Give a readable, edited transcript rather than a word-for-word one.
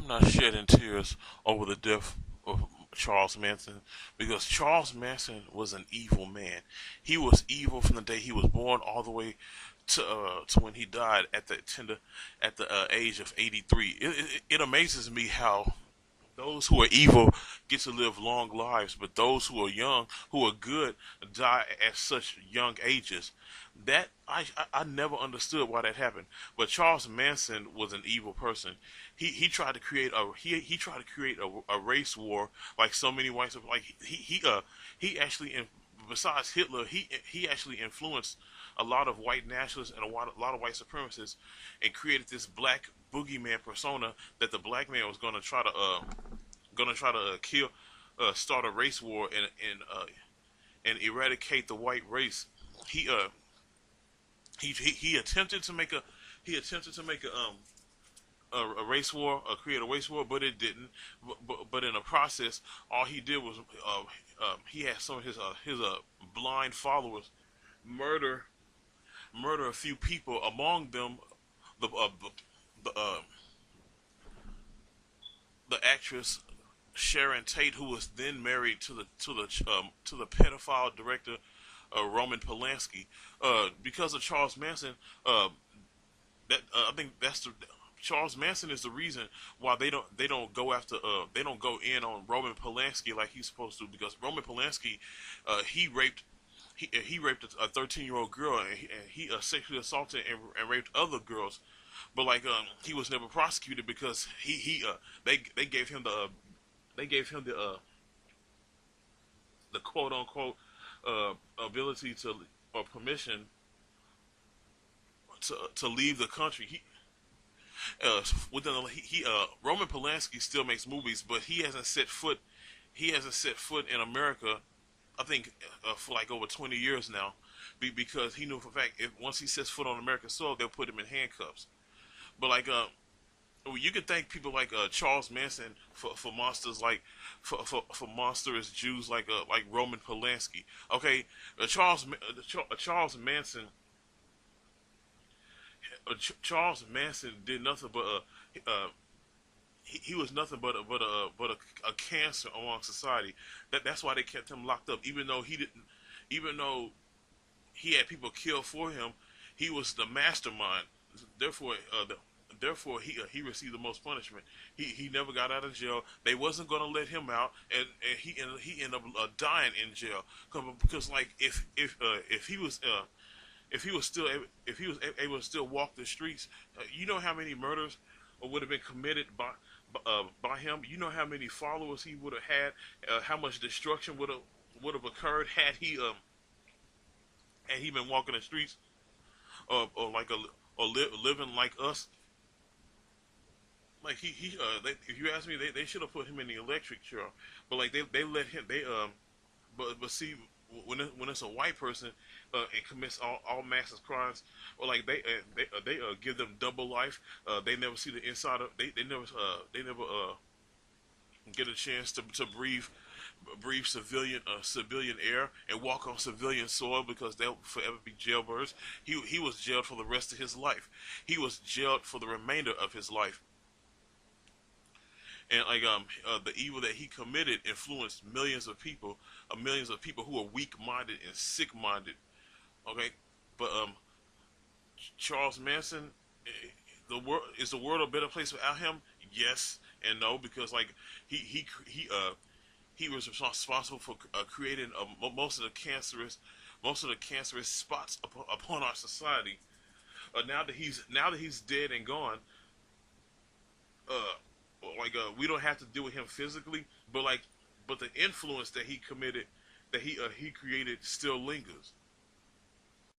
not shedding tears over the death of Charles Manson because Charles Manson was an evil man. He was evil from the day he was born all the way to when he died at the age of 83. It amazes me how those who are evil get to live long lives, but those who are young, who are good, die at such young ages. That I never understood why that happened. But Charles Manson was an evil person. He tried to create he tried to create a race war like so many whites. Like he actually besides Hitler, he actually influenced a lot of white nationalists and a lot of white supremacists, and created this black boogeyman persona that the black man was gonna try to kill, start a race war and eradicate the white race. He uh he attempted to make a race war, create a race war, but it didn't. But in the process, all he did was he had some of his blind followers murder murder a few people, among them the the actress Sharon Tate, who was then married to the pedophile director Roman Polanski. Because of Charles Manson, I think that's the Charles Manson is the reason why they don't go after they don't go in on Roman Polanski like he's supposed to, because Roman Polanski he raped he raped a 13-year-old girl, and he sexually assaulted and raped other girls, but like he was never prosecuted because he they gave him the quote unquote ability to or permission to leave the country. Roman Polanski still makes movies, but he hasn't set foot in America. I think for like over 20 years now, because he knew for a fact if once he sets foot on American soil, they'll put him in handcuffs. But like you can thank people like Charles Manson for monsters like for monstrous Jews like Roman Polanski. Okay, Charles Manson Charles Manson did nothing but he was nothing but a cancer among society. That's why they kept him locked up, even though he had people killed for him. He was the mastermind. Therefore, he received the most punishment. He never got out of jail. They wasn't going to let him out, and he ended up dying in jail because like if he was still able to still walk the streets, you know how many murders would have been committed by him. You know how many followers he would have had, how much destruction would have occurred had he been walking the streets, or like living like us. Like if you ask me, they should have put him in the electric chair, but like they let him but see when it's a white person and commits all massive crimes, or like they give them double life. They never see the inside of they never get a chance to breathe civilian air and walk on civilian soil because they'll forever be jailbirds. He was jailed for the rest of his life. He was jailed for the remainder of his life. And like the evil that he committed influenced millions of people who are weak-minded and sick-minded. Okay, but Charles Manson, the world a better place without him? Yes and no, because like he was responsible for creating most of the cancerous spots upon our society. Now that he's dead and gone, we don't have to deal with him physically, but the influence that he committed, that he created, still lingers.